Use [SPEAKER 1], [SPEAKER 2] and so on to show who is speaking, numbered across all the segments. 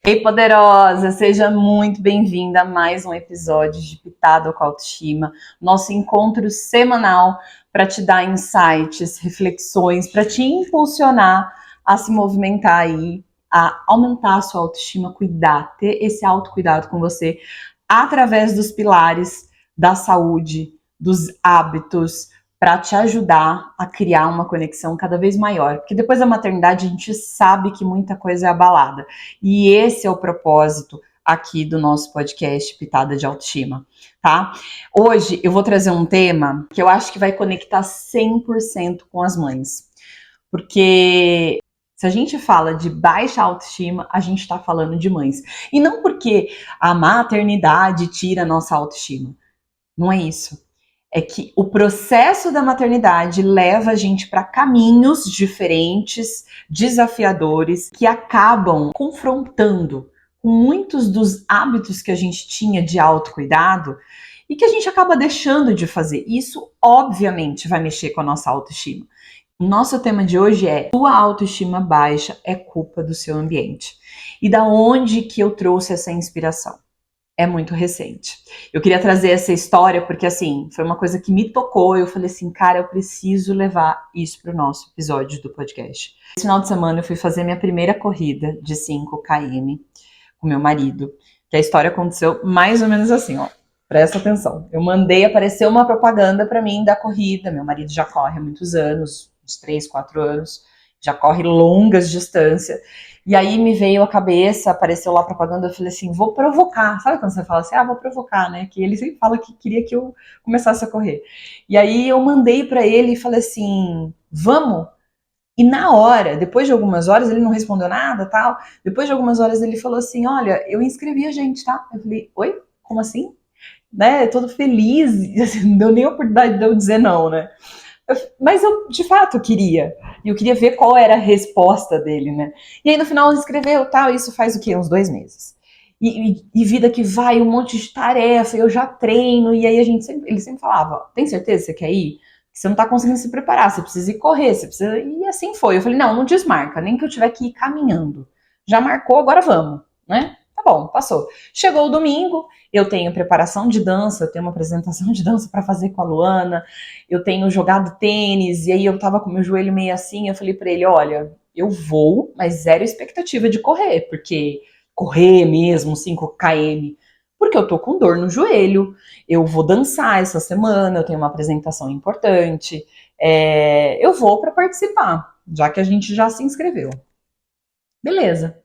[SPEAKER 1] Ei, poderosa, seja muito bem-vinda a mais um episódio de Pitada com Autoestima, nosso encontro semanal para te dar insights, reflexões, para te impulsionar a se movimentar aí, a aumentar a sua autoestima, cuidar, ter esse autocuidado com você através dos pilares da saúde, dos hábitos, para te ajudar a criar uma conexão cada vez maior. Porque depois da maternidade a gente sabe que muita coisa é abalada. E esse é o propósito aqui do nosso podcast Pitada de Autoestima, tá? Hoje eu vou trazer um tema que eu acho que vai conectar 100% com as mães. Porque se a gente fala de baixa autoestima, a gente está falando de mães. E não porque a maternidade tira a nossa autoestima. Não é isso. É que o processo da maternidade leva a gente para caminhos diferentes, desafiadores, que acabam confrontando com muitos dos hábitos que a gente tinha de autocuidado e que a gente acaba deixando de fazer. Isso, obviamente, vai mexer com a nossa autoestima. O nosso tema de hoje é: sua autoestima baixa é culpa do seu ambiente. E da onde que eu trouxe essa inspiração? É muito recente. Eu queria trazer essa história porque, assim, foi uma coisa que me tocou. Eu falei assim, cara, eu preciso levar isso para o nosso episódio do podcast. Esse final de semana eu fui fazer minha primeira corrida de 5 km com meu marido. Que a história aconteceu mais ou menos assim, ó. Presta atenção. Eu mandei, aparecer uma propaganda para mim da corrida. Meu marido já corre há muitos anos, uns 3, 4 anos. Já corre longas distâncias. E aí me veio a cabeça, apareceu lá a propaganda, eu falei assim, vou provocar. Sabe quando você fala assim, vou provocar, né? Que ele sempre fala que queria que eu começasse a correr. E aí eu mandei pra ele e falei assim, vamos? E na hora, depois de algumas horas, ele não respondeu nada, tal. Depois de algumas horas ele falou assim, olha, eu inscrevi a gente, tá? Eu falei, oi? Como assim? Né? Todo feliz, assim, não deu nem a oportunidade de eu dizer não, né? Mas eu, de fato, queria. E eu queria ver qual era a resposta dele, né? E aí, no final, ele escreveu, tal, isso faz o quê? Uns 2 meses. E vida que vai, um monte de tarefa, eu já treino, e aí ele sempre falava, tem certeza que você quer ir? Você não tá conseguindo se preparar, você precisa ir correr, você precisa... E assim foi. Eu falei, não desmarca, nem que eu tiver que ir caminhando. Já marcou, agora vamos, né? Tá bom, passou. Chegou o domingo, eu tenho preparação de dança, eu tenho uma apresentação de dança para fazer com a Luana, eu tenho jogado tênis, e aí eu tava com meu joelho meio assim, eu falei pra ele, olha, eu vou, mas zero expectativa de correr, porque correr mesmo, 5 km, porque eu tô com dor no joelho, eu vou dançar essa semana, eu tenho uma apresentação importante, eu vou para participar, já que a gente já se inscreveu. Beleza.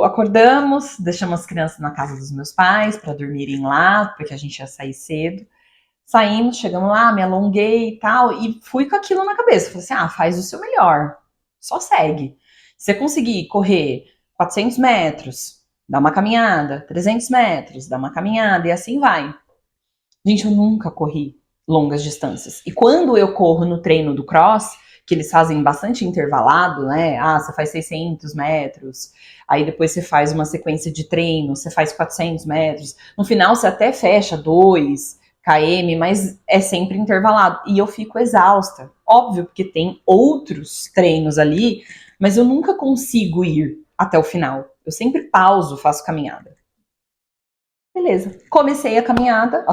[SPEAKER 1] Acordamos, deixamos as crianças na casa dos meus pais para dormirem lá, porque a gente ia sair cedo. Saímos, chegamos lá, me alonguei e tal, e fui com aquilo na cabeça. Falei assim, faz o seu melhor, só segue. Se você conseguir correr 400 metros, dá uma caminhada, 300 metros, dá uma caminhada, e assim vai. Gente, eu nunca corri longas distâncias. E quando eu corro no treino do cross, que eles fazem bastante intervalado, né? Você faz 600 metros, aí depois você faz uma sequência de treino, você faz 400 metros. No final, você até fecha 2 km, mas é sempre intervalado. E eu fico exausta. Óbvio, porque tem outros treinos ali, mas eu nunca consigo ir até o final. Eu sempre pauso, faço caminhada. Beleza. Comecei a caminhada,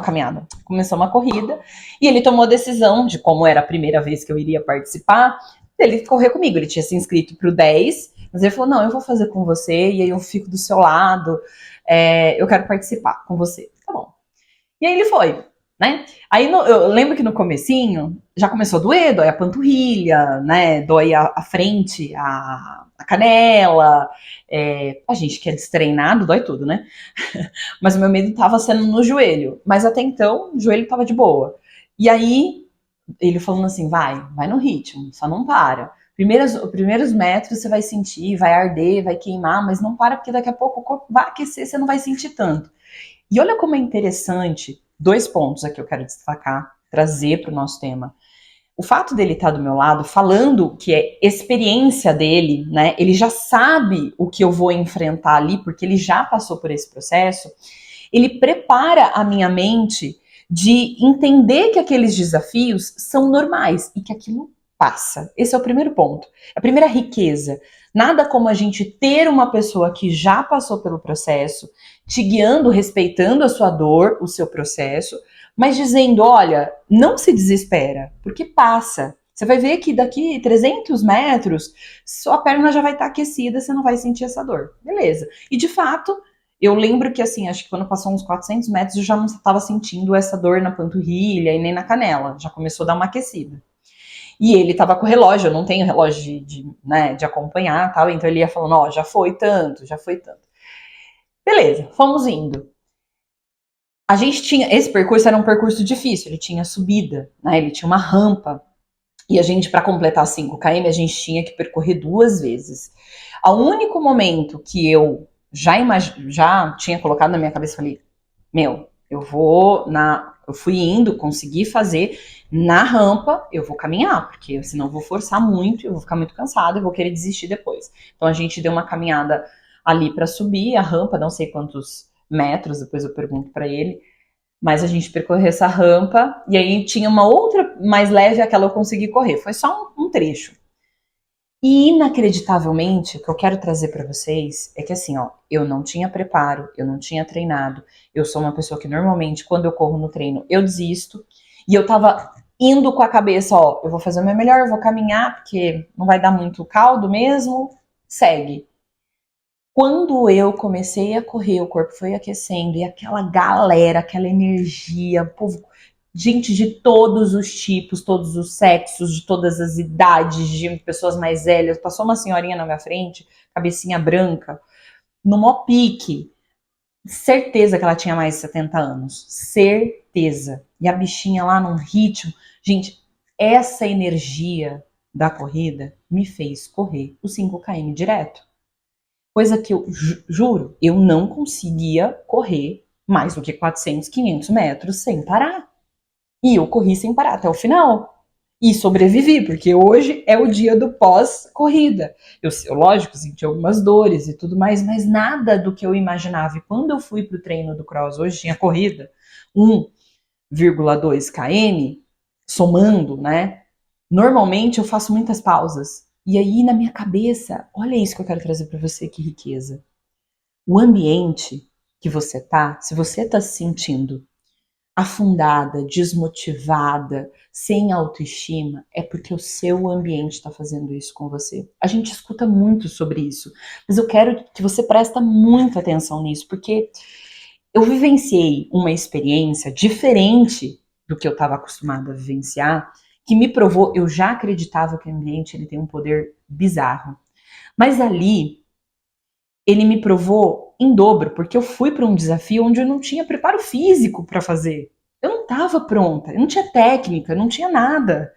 [SPEAKER 1] começou uma corrida, e ele tomou a decisão de, como era a primeira vez que eu iria participar, ele correr comigo. Ele tinha se inscrito pro 10, mas ele falou, não, eu vou fazer com você, e aí eu fico do seu lado, eu quero participar com você. Tá bom. E aí ele foi, né? Aí eu lembro que no comecinho já começou a doer, dói a panturrilha, né? Dói a frente, a canela. A gente que é destreinado, dói tudo, né? Mas o meu medo estava sendo no joelho. Mas até então, o joelho estava de boa. E aí, ele falando assim, vai no ritmo, só não para. Os primeiros metros você vai sentir, vai arder, vai queimar, mas não para porque daqui a pouco o corpo vai aquecer, você não vai sentir tanto. E olha como é interessante, 2 pontos aqui eu quero destacar, trazer para o nosso tema. O fato dele estar do meu lado, falando que é experiência dele, né? Ele já sabe o que eu vou enfrentar ali, porque ele já passou por esse processo. Ele prepara a minha mente de entender que aqueles desafios são normais e que aquilo passa. Esse é o primeiro ponto. A primeira riqueza. Nada como a gente ter uma pessoa que já passou pelo processo, te guiando, respeitando a sua dor, o seu processo, mas dizendo, olha, não se desespera, porque passa. Você vai ver que daqui 300 metros, sua perna já vai estar aquecida, você não vai sentir essa dor. Beleza. E de fato, eu lembro que assim, acho que quando passou uns 400 metros, eu já não estava sentindo essa dor na panturrilha e nem na canela. Já começou a dar uma aquecida. E ele tava com o relógio, eu não tenho relógio de acompanhar, tal, então ele ia falando, ó, já foi tanto, já foi tanto. Beleza, fomos indo. A gente tinha, esse percurso era um percurso difícil, ele tinha subida, né, ele tinha uma rampa, e a gente, para completar 5 km, a gente tinha que percorrer 2 vezes. O único momento que eu já tinha colocado na minha cabeça, falei, meu, eu fui indo, consegui fazer na rampa, eu vou caminhar, porque senão eu vou forçar muito, eu vou ficar muito cansada, eu vou querer desistir depois. Então a gente deu uma caminhada ali para subir a rampa, não sei quantos metros, depois eu pergunto para ele, mas a gente percorreu essa rampa e aí tinha uma outra mais leve, aquela eu consegui correr. Foi só um trecho. E inacreditavelmente, o que eu quero trazer para vocês é que assim, ó, eu não tinha preparo, eu não tinha treinado. Eu sou uma pessoa que normalmente, quando eu corro no treino, eu desisto. E eu tava indo com a cabeça, ó, eu vou fazer o meu melhor, eu vou caminhar, porque não vai dar muito caldo mesmo. Segue. Quando eu comecei a correr, o corpo foi aquecendo e aquela galera, aquela energia, povo, gente de todos os tipos, todos os sexos, de todas as idades, de pessoas mais velhas. Passou uma senhorinha na minha frente, cabecinha branca, no mó pique. Certeza que ela tinha mais de 70 anos. Certeza. E a bichinha lá num ritmo. Gente, essa energia da corrida me fez correr os 5 km direto. Coisa que eu juro, eu não conseguia correr mais do que 400, 500 metros sem parar. E eu corri sem parar até o final. E sobrevivi, porque hoje é o dia do pós-corrida. Eu, lógico, senti algumas dores e tudo mais, mas nada do que eu imaginava. E quando eu fui pro treino do cross, hoje tinha corrida, 1,2 km, somando, né? Normalmente eu faço muitas pausas. E aí na minha cabeça, olha isso que eu quero trazer para você, que riqueza. O ambiente que você tá, se você tá se sentindo afundada, desmotivada, sem autoestima, é porque o seu ambiente está fazendo isso com você. A gente escuta muito sobre isso, mas eu quero que você preste muita atenção nisso, porque eu vivenciei uma experiência diferente do que eu estava acostumada a vivenciar, que me provou, eu já acreditava que o ambiente ele tem um poder bizarro. Mas ali, ele me provou em dobro, porque eu fui para um desafio onde eu não tinha preparo físico para fazer. Eu não estava pronta, eu não tinha técnica, não tinha nada.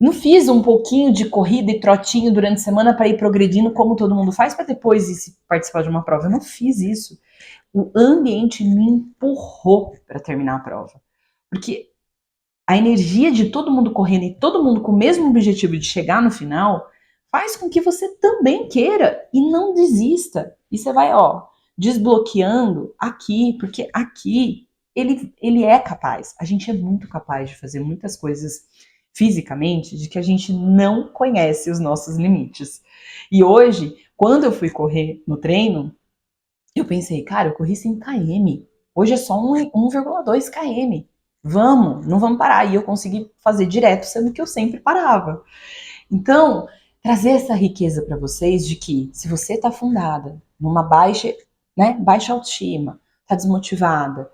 [SPEAKER 1] Não fiz um pouquinho de corrida e trotinho durante a semana para ir progredindo como todo mundo faz para depois ir participar de uma prova. Eu não fiz isso. O ambiente me empurrou para terminar a prova. Porque a energia de todo mundo correndo e todo mundo com o mesmo objetivo de chegar no final faz com que você também queira e não desista. E você vai, ó, desbloqueando aqui, porque aqui ele é capaz. A gente é muito capaz de fazer muitas coisas fisicamente de que a gente não conhece os nossos limites. E hoje, quando eu fui correr no treino, eu pensei, cara, eu corri 100 km. Hoje é só 1,2 km. Vamos, não vamos parar. E eu consegui fazer direto, sendo que eu sempre parava. Então, trazer essa riqueza para vocês de que se você está afundada numa baixa autoestima, está desmotivada,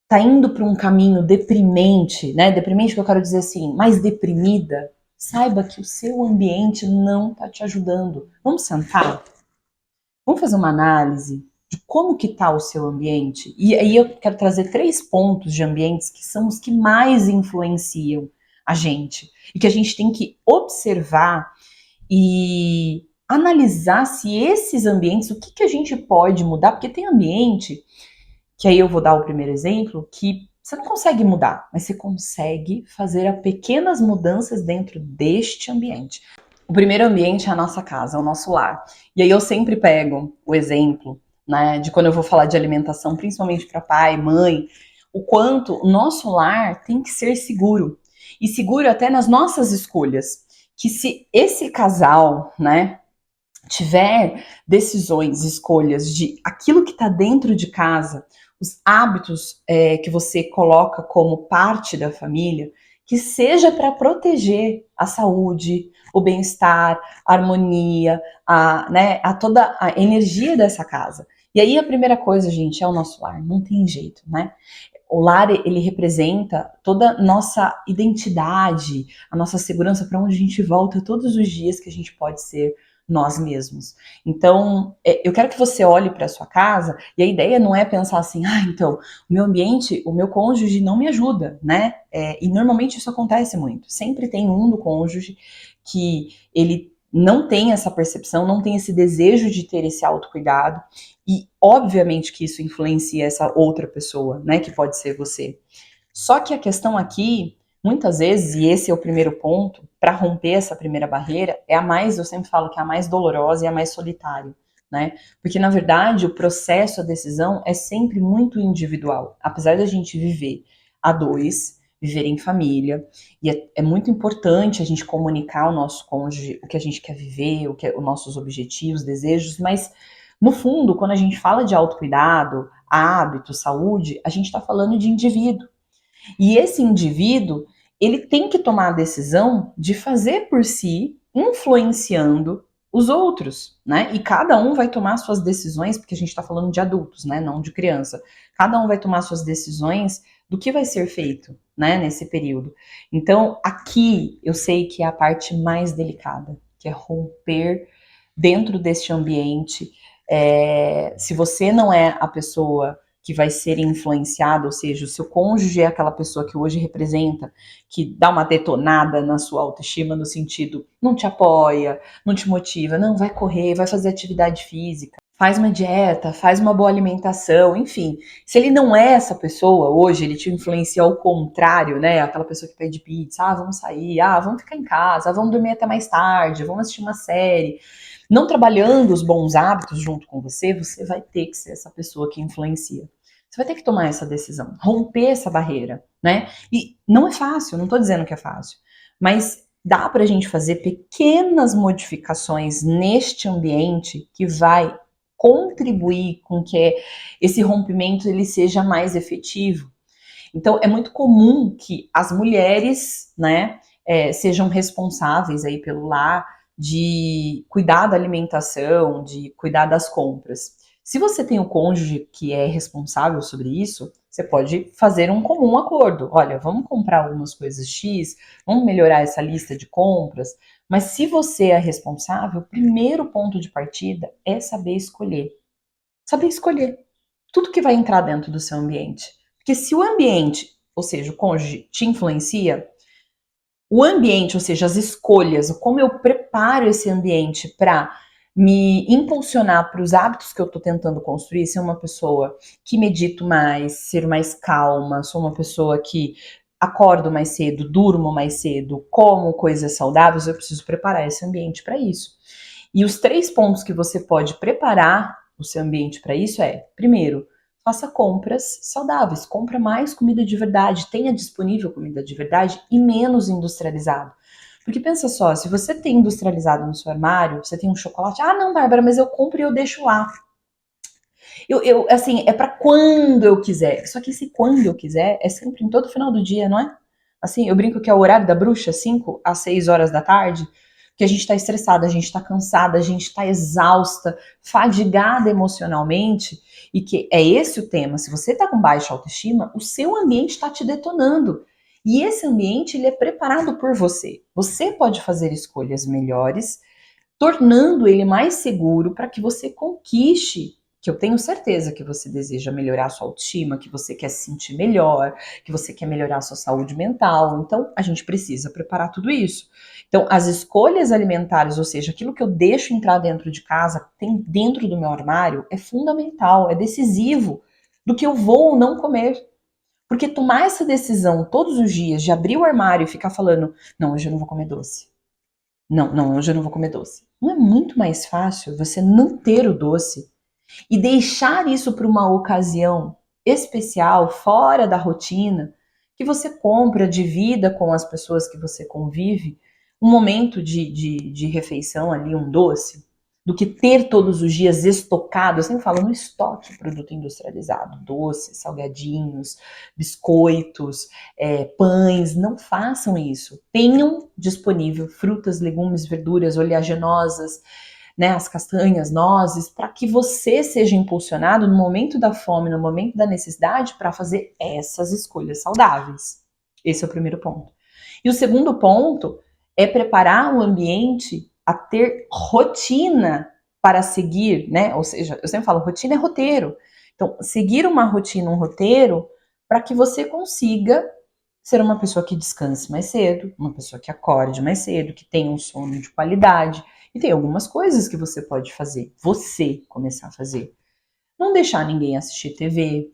[SPEAKER 1] está indo para um caminho deprimente, né? Deprimente que eu quero dizer assim, mais deprimida, saiba que o seu ambiente não está te ajudando. Vamos sentar? Vamos fazer uma análise de como que está o seu ambiente? E aí eu quero trazer 3 pontos de ambientes que são os que mais influenciam a gente. E que a gente tem que observar e analisar se esses ambientes, o que a gente pode mudar, porque tem ambiente, que aí eu vou dar o primeiro exemplo, que você não consegue mudar, mas você consegue fazer pequenas mudanças dentro deste ambiente. O primeiro ambiente é a nossa casa, é o nosso lar. E aí eu sempre pego o exemplo, né, de quando eu vou falar de alimentação, principalmente para pai, mãe, o quanto o nosso lar tem que ser seguro. e seguro até nas nossas escolhas. Que se esse casal, né, tiver decisões, escolhas de aquilo que está dentro de casa, os hábitos que você coloca como parte da família, que seja para proteger a saúde, o bem-estar, a harmonia, a toda a energia dessa casa. E aí a primeira coisa, gente, é o nosso lar, não tem jeito, né? O lar, ele representa toda a nossa identidade, a nossa segurança, para onde a gente volta todos os dias, que a gente pode ser nós mesmos. Então, eu quero que você olhe para a sua casa, e a ideia não é pensar assim, então, o meu ambiente, o meu cônjuge não me ajuda, né? E normalmente isso acontece muito. Sempre tem um do cônjuge que ele não tem essa percepção, não tem esse desejo de ter esse autocuidado, e obviamente que isso influencia essa outra pessoa, né, que pode ser você. Só que a questão aqui, muitas vezes, e esse é o primeiro ponto, para romper essa primeira barreira, é a mais, eu sempre falo que é a mais dolorosa e a mais solitária, né? Porque, na verdade, o processo, a decisão é sempre muito individual. Apesar da gente viver a dois, viver em família, e é muito importante a gente comunicar ao nosso cônjuge o que a gente quer viver, os nossos objetivos, desejos, mas, no fundo, quando a gente fala de autocuidado, hábito, saúde, a gente está falando de indivíduo. E esse indivíduo, ele tem que tomar a decisão de fazer por si, influenciando os outros, né? E cada um vai tomar suas decisões, porque a gente está falando de adultos, né? Não de criança. Cada um vai tomar suas decisões do que vai ser feito, né? Nesse período. Então, aqui eu sei que é a parte mais delicada, que é romper dentro deste ambiente. Se você não é a pessoa que vai ser influenciado, ou seja, o seu cônjuge é aquela pessoa que hoje representa, que dá uma detonada na sua autoestima no sentido, não te apoia, não te motiva, não, vai correr, vai fazer atividade física, faz uma dieta, faz uma boa alimentação, enfim. Se ele não é essa pessoa, hoje ele te influencia ao contrário, né? Aquela pessoa que pede pizza, vamos sair, vamos ficar em casa, vamos dormir até mais tarde, vamos assistir uma série. Não trabalhando os bons hábitos junto com você, você vai ter que ser essa pessoa que influencia. Você vai ter que tomar essa decisão, romper essa barreira, né? E não é fácil, não tô dizendo que é fácil, mas dá pra gente fazer pequenas modificações neste ambiente que vai contribuir com que esse rompimento ele seja mais efetivo. Então, é muito comum que as mulheres, né, sejam responsáveis aí pelo lar, de cuidar da alimentação, de cuidar das compras. Se você tem um cônjuge que é responsável sobre isso, você pode fazer um comum acordo. Olha, vamos comprar algumas coisas X, vamos melhorar essa lista de compras. Mas se você é responsável, o primeiro ponto de partida é saber escolher. Saber escolher tudo que vai entrar dentro do seu ambiente. Porque se o ambiente, ou seja, o cônjuge, te influencia, o ambiente, ou seja, as escolhas, como eu preparo esse ambiente para me impulsionar para os hábitos que eu estou tentando construir, ser uma pessoa que medito mais, ser mais calma, sou uma pessoa que acordo mais cedo, durmo mais cedo, como coisas saudáveis, eu preciso preparar esse ambiente para isso. E os 3 pontos que você pode preparar o seu ambiente para isso é, primeiro, faça compras saudáveis, compra mais comida de verdade, tenha disponível comida de verdade e menos industrializado. Porque pensa só, se você tem industrializado no seu armário, você tem um chocolate, não, Bárbara, mas eu compro e eu deixo lá. Assim, é para quando eu quiser. Só que esse quando eu quiser é sempre em todo final do dia, não é? Assim, eu brinco que é o horário da bruxa, 5 às 6 horas da tarde, que a gente tá estressada, a gente tá cansada, a gente tá exausta, fadigada emocionalmente, e que é esse o tema. Se você tá com baixa autoestima, o seu ambiente tá te detonando. E esse ambiente, ele é preparado por você. Você pode fazer escolhas melhores, tornando ele mais seguro para que você conquiste, que eu tenho certeza que você deseja melhorar a sua autoestima, que você quer se sentir melhor, que você quer melhorar a sua saúde mental. Então, a gente precisa preparar tudo isso. Então, as escolhas alimentares, ou seja, aquilo que eu deixo entrar dentro de casa, tem dentro do meu armário, é fundamental, é decisivo do que eu vou ou não comer. Porque tomar essa decisão todos os dias de abrir o armário e ficar falando, não, hoje eu não vou comer doce. Não, hoje eu não vou comer doce. Não é muito mais fácil você não ter o doce e deixar isso para uma ocasião especial, fora da rotina, que você compra, divida com as pessoas que você convive, um momento de refeição ali, um doce, do que ter todos os dias estocado. Eu sempre falo no estoque produto industrializado, doces, salgadinhos, biscoitos, pães. Não façam isso. Tenham disponível frutas, legumes, verduras, oleaginosas, né, as castanhas, nozes, para que você seja impulsionado no momento da fome, no momento da necessidade, para fazer essas escolhas saudáveis. Esse é o primeiro ponto. E o segundo ponto é preparar o ambiente a ter rotina para seguir, né? Ou seja, eu sempre falo, rotina é roteiro. Então, seguir uma rotina, um roteiro, para que você consiga ser uma pessoa que descanse mais cedo, uma pessoa que acorde mais cedo, que tenha um sono de qualidade. E tem algumas coisas que você pode fazer, você começar a fazer. Não deixar ninguém assistir TV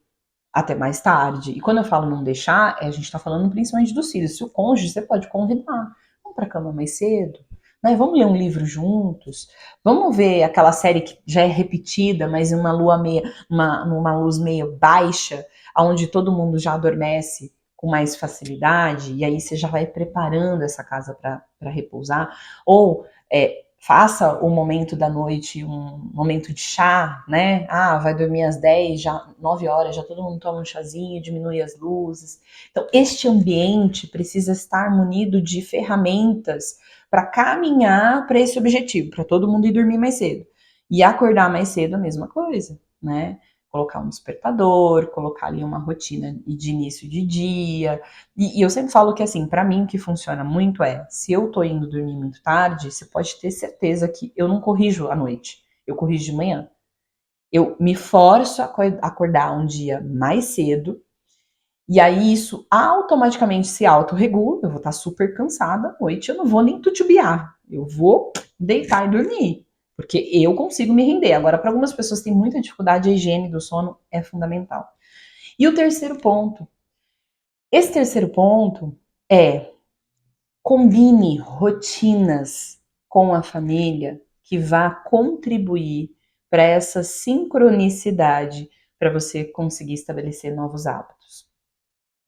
[SPEAKER 1] até mais tarde. E quando eu falo não deixar, a gente está falando principalmente dos filhos. Se o cônjuge, você pode convidar. Vamos para a cama mais cedo, né? Vamos ler um livro juntos. Vamos ver aquela série que já é repetida, mas em uma numa luz meio baixa, onde todo mundo já adormece com mais facilidade, e aí você já vai preparando essa casa para repousar. Ou faça o momento da noite um momento de chá, né? Ah, vai dormir às 10, já 9 horas, já todo mundo toma um chazinho, diminui as luzes. Então, este ambiente precisa estar munido de ferramentas para caminhar para esse objetivo, para todo mundo ir dormir mais cedo. E acordar mais cedo, a mesma coisa, né? Colocar um despertador, colocar ali uma rotina de início de dia. E eu sempre falo que, assim, para mim o que funciona muito se eu tô indo dormir muito tarde, você pode ter certeza que eu não corrijo à noite, eu corrijo de manhã. Eu me forço a acordar um dia mais cedo, e aí isso automaticamente se autorregula, eu vou estar super cansada à noite, eu não vou nem titubear, eu vou deitar e dormir. Porque eu consigo me render. Agora, para algumas pessoas que têm muita dificuldade, a higiene do sono é fundamental. E o terceiro ponto. Esse terceiro ponto é: combine rotinas com a família que vá contribuir para essa sincronicidade para você conseguir estabelecer novos hábitos.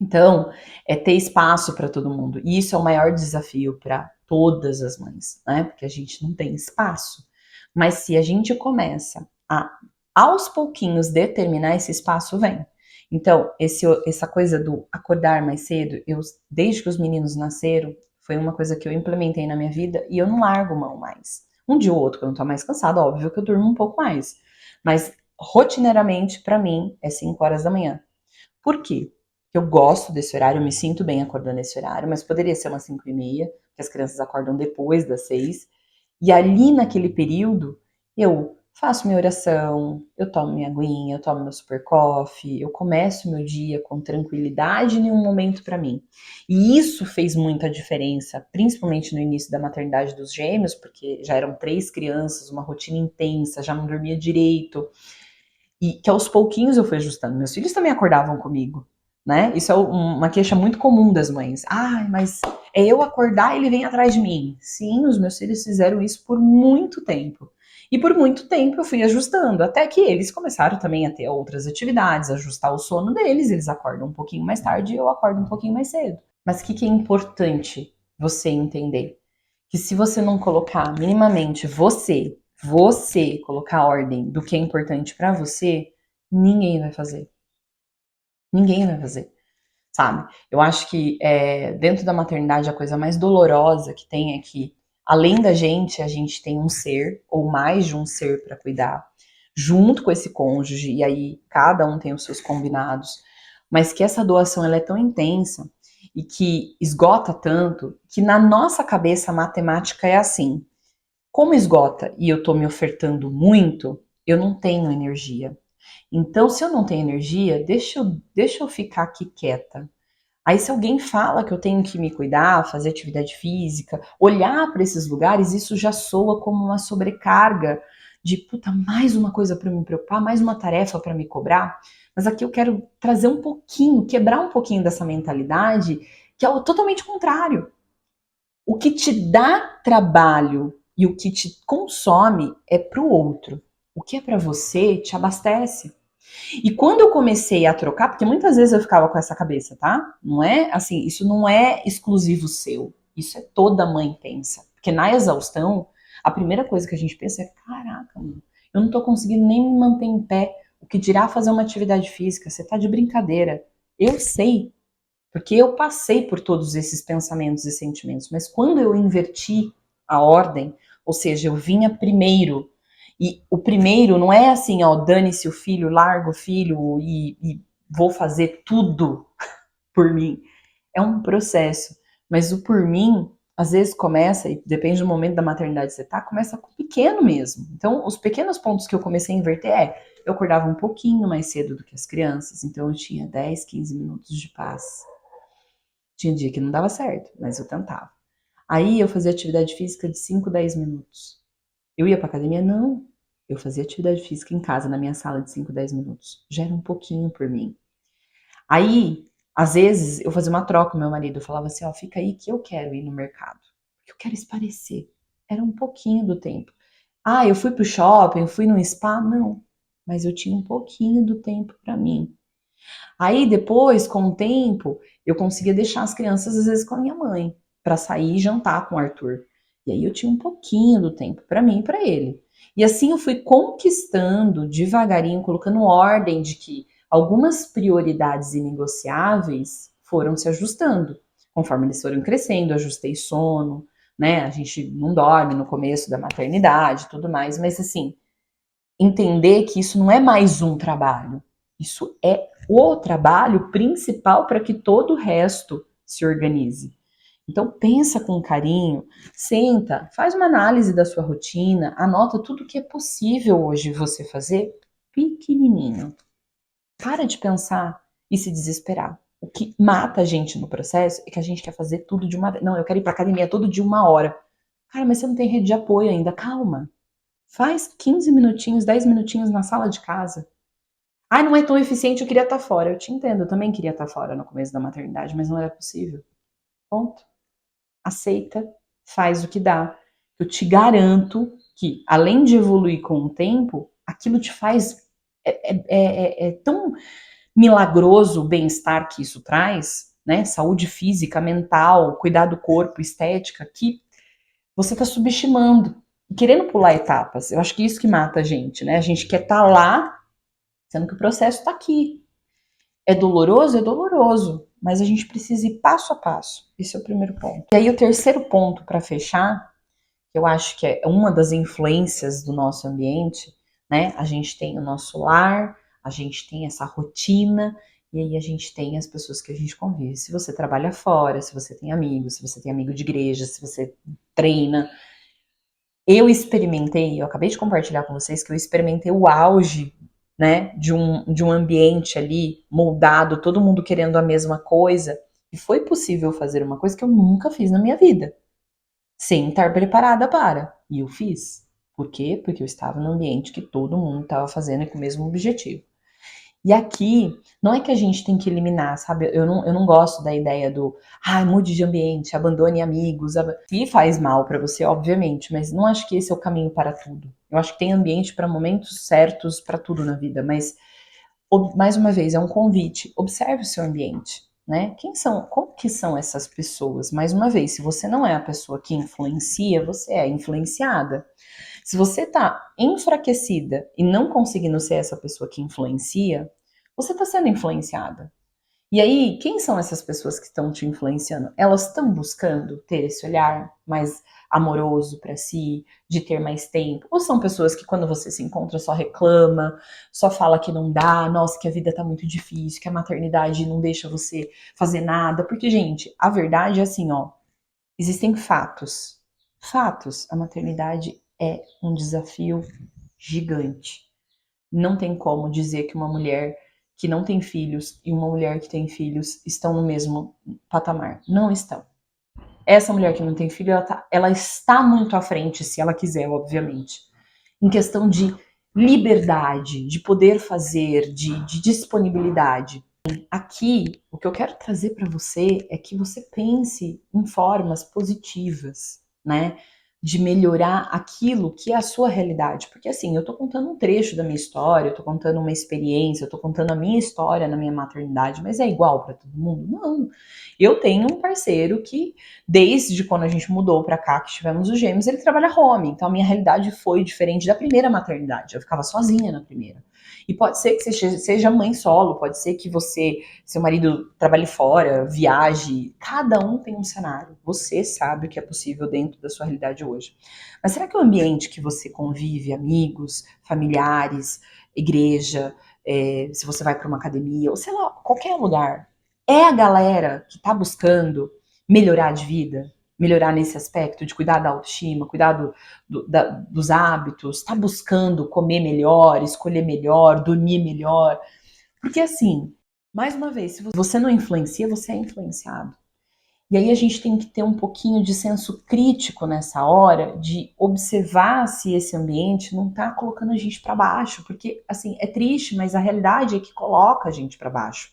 [SPEAKER 1] Então, é ter espaço para todo mundo. E isso é o maior desafio para todas as mães, né? Porque a gente não tem espaço. Mas se a gente começa a, aos pouquinhos, determinar esse espaço, vem. Então, essa coisa do acordar mais cedo, desde que os meninos nasceram, foi uma coisa que eu implementei na minha vida e eu não largo mão mais. Um dia ou outro, quando eu tô mais cansada, óbvio que eu durmo um pouco mais. Mas, rotineiramente, para mim, é 5 horas da manhã. Por quê? Eu gosto desse horário, eu me sinto bem acordando nesse horário, mas poderia ser umas 5:30, porque as crianças acordam depois das 6. E ali naquele período, eu faço minha oração, eu tomo minha aguinha, eu tomo meu super coffee, eu começo meu dia com tranquilidade e um momento para mim. E isso fez muita diferença, principalmente no início da maternidade dos gêmeos, porque já eram 3 crianças, uma rotina intensa, já não dormia direito. E que aos pouquinhos eu fui ajustando. Meus filhos também acordavam comigo, né? Isso é uma queixa muito comum das mães. Ah, mas é eu acordar e ele vem atrás de mim. Sim, os meus filhos fizeram isso por muito tempo. E por muito tempo eu fui ajustando, até que eles começaram também a ter outras atividades, ajustar o sono deles, eles acordam um pouquinho mais tarde e eu acordo um pouquinho mais cedo. Mas o que é importante você entender? Que se você não colocar minimamente você colocar ordem do que é importante pra você, ninguém vai fazer. Ninguém vai fazer, sabe? Eu acho que dentro da maternidade a coisa mais dolorosa que tem é que, além da gente, a gente tem um ser, ou mais de um ser para cuidar, junto com esse cônjuge, e aí cada um tem os seus combinados, mas que essa doação ela é tão intensa e que esgota tanto que na nossa cabeça a matemática é assim: como esgota e eu estou me ofertando muito, eu não tenho energia. Então, se eu não tenho energia, deixa eu ficar aqui quieta. Aí, se alguém fala que eu tenho que me cuidar, fazer atividade física, olhar para esses lugares, isso já soa como uma sobrecarga de puta, mais uma coisa para me preocupar, mais uma tarefa para me cobrar. Mas aqui eu quero trazer um pouquinho, quebrar um pouquinho dessa mentalidade que é o totalmente contrário. O que te dá trabalho e o que te consome é para o outro. O que é para você te abastece. E quando eu comecei a trocar, porque muitas vezes eu ficava com essa cabeça, tá? Não é assim, isso não é exclusivo seu. Isso é toda mãe pensa. Porque na exaustão, a primeira coisa que a gente pensa é: caraca, mano, eu não tô conseguindo nem me manter em pé. O que dirá fazer uma atividade física? Você tá de brincadeira. Eu sei, porque eu passei por todos esses pensamentos e sentimentos. Mas quando eu inverti a ordem, ou seja, eu vinha primeiro. E o primeiro não é assim, ó, dane-se o filho, largo o filho e vou fazer tudo por mim. É um processo. Mas o por mim, às vezes começa, e depende do momento da maternidade que você tá, começa com pequeno mesmo. Então, os pequenos pontos que eu comecei a inverter eu acordava um pouquinho mais cedo do que as crianças, então eu tinha 10, 15 minutos de paz. Tinha dia que não dava certo, mas eu tentava. Aí eu fazia atividade física de 5, 10 minutos. Eu ia pra academia? Não. Eu fazia atividade física em casa, na minha sala, de 5, 10 minutos. Já era um pouquinho por mim. Aí, às vezes, eu fazia uma troca com meu marido. Eu falava assim, ó, fica aí que eu quero ir no mercado. Porque eu quero esparecer. Era um pouquinho do tempo. Ah, eu fui pro shopping, fui no spa? Não. Mas eu tinha um pouquinho do tempo pra mim. Aí depois, com o tempo, eu conseguia deixar as crianças às vezes com a minha mãe para sair e jantar com o Arthur. E aí eu tinha um pouquinho do tempo para mim e para ele. E assim eu fui conquistando devagarinho, colocando ordem de que algumas prioridades inegociáveis foram se ajustando. Conforme eles foram crescendo, eu ajustei sono, né? A gente não dorme no começo da maternidade, tudo mais, mas assim, entender que isso não é mais um trabalho. Isso é o trabalho principal para que todo o resto se organize. Então pensa com carinho, senta, faz uma análise da sua rotina, anota tudo que é possível hoje você fazer pequenininho. Para de pensar e se desesperar. O que mata a gente no processo é que a gente quer fazer tudo de uma vez. Não, eu quero ir para academia todo dia 1 hora. Cara, mas você não tem rede de apoio ainda. Calma. Faz 15 minutinhos, 10 minutinhos na sala de casa. Ah, não é tão eficiente, eu queria estar fora. Eu te entendo, eu também queria estar fora no começo da maternidade, mas não era possível. Ponto. Aceita, faz o que dá. Eu te garanto que, além de evoluir com o tempo, aquilo te faz. É tão milagroso o bem-estar que isso traz, né? Saúde física, mental, cuidar do corpo, estética, que você está subestimando, querendo pular etapas. Eu acho que isso que mata a gente, né? A gente quer estar lá, sendo que o processo está aqui. É doloroso? É doloroso, mas a gente precisa ir passo a passo. Esse é o primeiro ponto. E aí o terceiro ponto para fechar, que eu acho que é uma das influências do nosso ambiente, né? A gente tem o nosso lar, a gente tem essa rotina, e aí a gente tem as pessoas que a gente convive. Se você trabalha fora, se você tem amigos, se você tem amigo de igreja, se você treina. Eu experimentei, eu acabei de compartilhar com vocês que eu experimentei o auge, né, de um ambiente ali moldado, todo mundo querendo a mesma coisa, e foi possível fazer uma coisa que eu nunca fiz na minha vida, sem estar preparada para. E eu fiz. Por quê? Porque eu estava num ambiente que todo mundo estava fazendo e com o mesmo objetivo. E aqui, não é que a gente tem que eliminar, sabe? Eu não gosto da ideia do, mude de ambiente, abandone amigos. E faz mal pra você, obviamente, mas não acho que esse é o caminho para tudo. Eu acho que tem ambiente para momentos certos para tudo na vida, mas, mais uma vez, é um convite. Observe o seu ambiente, né? Como que são essas pessoas? Mais uma vez, se você não é a pessoa que influencia, você é influenciada. Se você tá enfraquecida e não conseguindo ser essa pessoa que influencia, você tá sendo influenciada. E aí, quem são essas pessoas que estão te influenciando? Elas estão buscando ter esse olhar mais amoroso para si, de ter mais tempo? Ou são pessoas que quando você se encontra só reclama, só fala que não dá, nossa, que a vida tá muito difícil, que a maternidade não deixa você fazer nada? Porque, gente, a verdade é assim, ó, existem fatos. Fatos. A maternidade é um desafio gigante. Não tem como dizer que uma mulher que não tem filhos e uma mulher que tem filhos estão no mesmo patamar. Não estão. Essa mulher que não tem filho, ela está muito à frente, se ela quiser, obviamente. Em questão de liberdade, de poder fazer, de disponibilidade. Aqui, o que eu quero trazer para você é que você pense em formas positivas, né? de melhorar aquilo que é a sua realidade. Porque assim, eu tô contando um trecho da minha história, eu tô contando uma experiência, eu tô contando a minha história na minha maternidade, mas é igual para todo mundo? Não. Eu tenho um parceiro que, desde quando a gente mudou para cá, que tivemos os gêmeos, ele trabalha home. Então a minha realidade foi diferente da primeira maternidade. Eu ficava sozinha na primeira. E pode ser que você seja mãe solo, pode ser que seu marido trabalhe fora, viaje. Cada um tem um cenário. Você sabe o que é possível dentro da sua realidade hoje. Mas será que o ambiente que você convive, amigos, familiares, igreja, se você vai para uma academia, ou sei lá, qualquer lugar, é a galera que está buscando melhorar de vida? Melhorar nesse aspecto de cuidar da autoestima, cuidar dos hábitos, está buscando comer melhor, escolher melhor, dormir melhor. Porque assim, mais uma vez, se você não influencia, você é influenciado. E aí a gente tem que ter um pouquinho de senso crítico nessa hora, de observar se esse ambiente não está colocando a gente para baixo, porque assim, é triste, mas a realidade é que coloca a gente para baixo.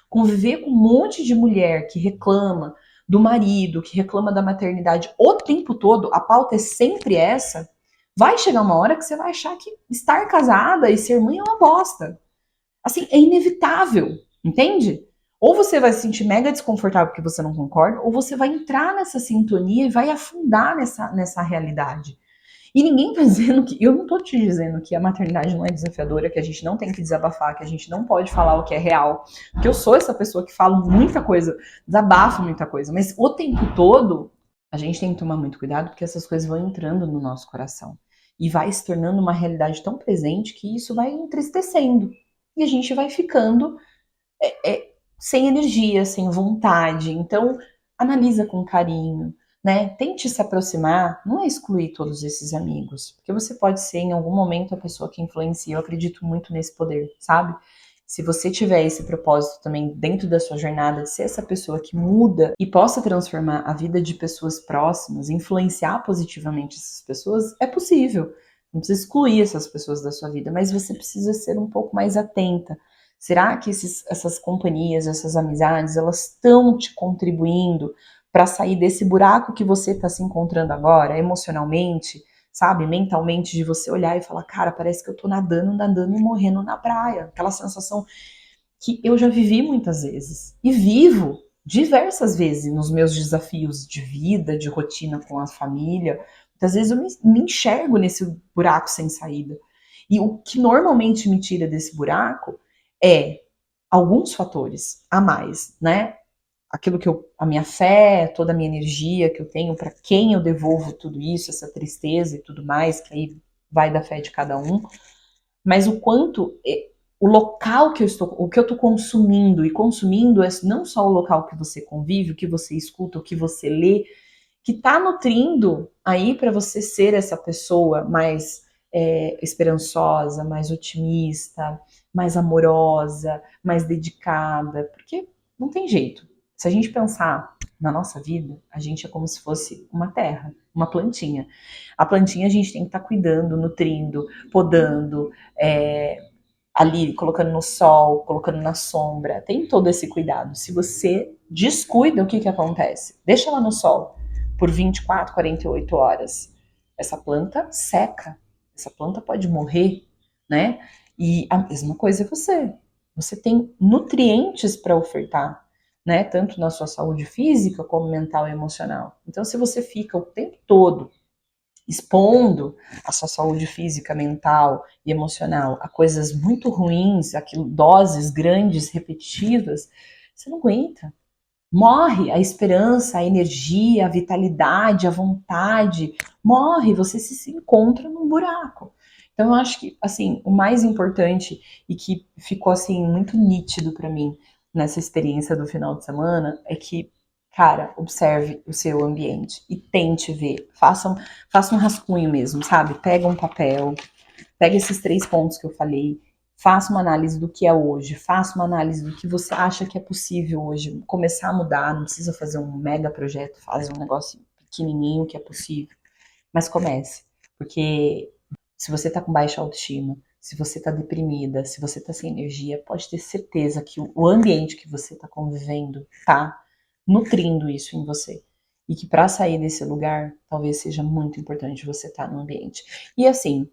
[SPEAKER 1] Conviver com um monte de mulher que reclama do marido, que reclama da maternidade o tempo todo, a pauta é sempre essa, vai chegar uma hora que você vai achar que estar casada e ser mãe é uma bosta. Assim, é inevitável, entende? Ou você vai se sentir mega desconfortável porque você não concorda, ou você vai entrar nessa sintonia e vai afundar nessa realidade. E ninguém tá dizendo que. Eu não tô te dizendo que a maternidade não é desafiadora, que a gente não tem que desabafar, que a gente não pode falar o que é real. Porque eu sou essa pessoa que fala muita coisa, desabafo muita coisa, mas o tempo todo a gente tem que tomar muito cuidado porque essas coisas vão entrando no nosso coração. E vai se tornando uma realidade tão presente que isso vai entristecendo. E a gente vai ficando sem energia, sem vontade. Então, analisa com carinho, né? Tente se aproximar, não é excluir todos esses amigos, porque você pode ser em algum momento a pessoa que influencia. Eu acredito muito nesse poder, sabe? Se você tiver esse propósito também dentro da sua jornada de ser essa pessoa que muda e possa transformar a vida de pessoas próximas, influenciar positivamente essas pessoas, é possível. Não precisa excluir essas pessoas da sua vida, mas você precisa ser um pouco mais atenta. Será que essas companhias, essas amizades, elas estão te contribuindo para sair desse buraco que você está se encontrando agora, emocionalmente, sabe, mentalmente, de você olhar e falar, cara, parece que eu tô nadando, nadando e morrendo na praia. Aquela sensação que eu já vivi muitas vezes e vivo diversas vezes nos meus desafios de vida, de rotina com a família. Muitas vezes eu me enxergo nesse buraco sem saída. E o que normalmente me tira desse buraco é alguns fatores a mais, né? Aquilo que a minha fé, toda a minha energia que eu tenho, para quem eu devolvo tudo isso, essa tristeza e tudo mais, que aí vai da fé de cada um, mas o quanto o local que eu estou, o que eu estou consumindo, e consumindo é não só o local que você convive, o que você escuta, o que você lê, que está nutrindo aí para você ser essa pessoa mais esperançosa, mais otimista, mais amorosa, mais dedicada, porque não tem jeito. Se a gente pensar na nossa vida, a gente é como se fosse uma terra, uma plantinha. A plantinha a gente tem que estar cuidando, nutrindo, podando, ali colocando no sol, colocando na sombra. Tem todo esse cuidado. Se você descuida, o que acontece? Deixa ela no sol por 24, 48 horas. Essa planta seca. Essa planta pode morrer, né? E a mesma coisa é você. Você tem nutrientes para ofertar, né? Tanto na sua saúde física como mental e emocional. Então, se você fica o tempo todo expondo a sua saúde física, mental e emocional a coisas muito ruins, aquilo, doses grandes, repetitivas, você não aguenta. Morre a esperança, a energia, a vitalidade, a vontade. Morre, você se encontra num buraco. Então eu acho que assim, o mais importante e que ficou assim muito nítido para mim nessa experiência do final de semana é que, cara, observe o seu ambiente e tente ver, faça um rascunho mesmo, sabe? Pega um papel, pega esses 3 pontos que eu falei, faça uma análise do que é hoje, faça uma análise do que você acha que é possível hoje, começar a mudar, não precisa fazer um mega projeto, faz um negócio pequenininho que é possível, mas comece, porque se você tá com baixa autoestima, se você tá deprimida, se você tá sem energia, pode ter certeza que o ambiente que você tá convivendo tá nutrindo isso em você. e que para sair desse lugar, talvez seja muito importante você estar no ambiente. E assim,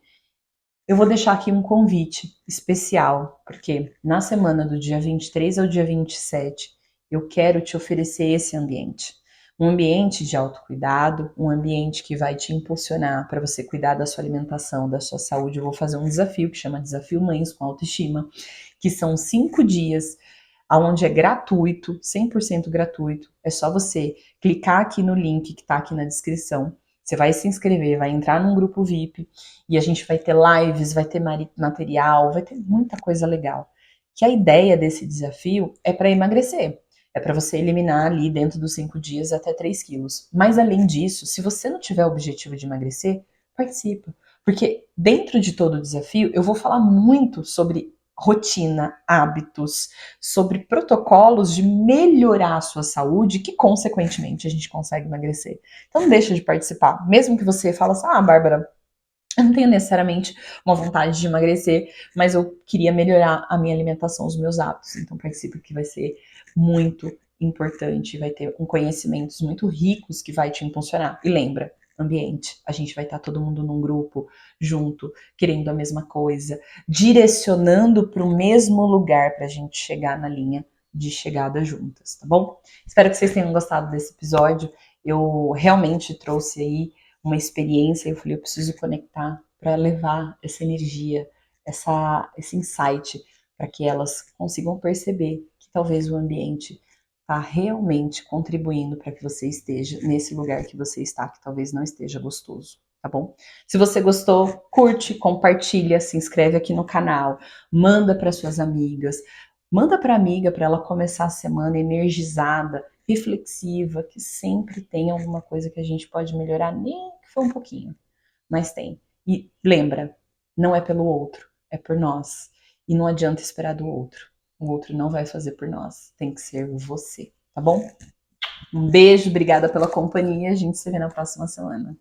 [SPEAKER 1] eu vou deixar aqui um convite especial, porque na semana do dia 23 ao dia 27, eu quero te oferecer esse ambiente. Um ambiente de autocuidado, um ambiente que vai te impulsionar para você cuidar da sua alimentação, da sua saúde. Eu vou fazer um desafio que chama Desafio Mães com Autoestima, que são 5 dias, onde é gratuito, 100% gratuito. É só você clicar aqui no link que está aqui na descrição. Você vai se inscrever, vai entrar num grupo VIP e a gente vai ter lives, vai ter material, vai ter muita coisa legal. Que a ideia desse desafio é para emagrecer. É para você eliminar ali dentro dos 5 dias até 3 quilos. Mas além disso, se você não tiver o objetivo de emagrecer, participa. Porque dentro de todo o desafio, eu vou falar muito sobre rotina, hábitos, sobre protocolos de melhorar a sua saúde, que consequentemente a gente consegue emagrecer. Então não deixa de participar. Mesmo que você fale assim, Bárbara, eu não tenho necessariamente uma vontade de emagrecer, mas eu queria melhorar a minha alimentação, os meus hábitos. Então participe, que vai ser muito importante, vai ter conhecimentos muito ricos que vai te impulsionar. E lembra, ambiente, a gente vai estar todo mundo num grupo, junto, querendo a mesma coisa, direcionando para o mesmo lugar para a gente chegar na linha de chegada juntas, tá bom? Espero que vocês tenham gostado desse episódio. Eu realmente trouxe aí uma experiência, eu falei, eu preciso conectar para levar essa energia, esse insight, para que elas consigam perceber que talvez o ambiente está realmente contribuindo para que você esteja nesse lugar que você está, que talvez não esteja gostoso, tá bom? Se você gostou, curte, compartilha, se inscreve aqui no canal, manda para suas amigas, manda para a amiga para ela começar a semana energizada, reflexiva, que sempre tem alguma coisa que a gente pode melhorar, nem que for um pouquinho, mas tem. E lembra, não é pelo outro, é por nós. E não adianta esperar do outro. O outro não vai fazer por nós, tem que ser você, tá bom? Um beijo, obrigada pela companhia, a gente se vê na próxima semana.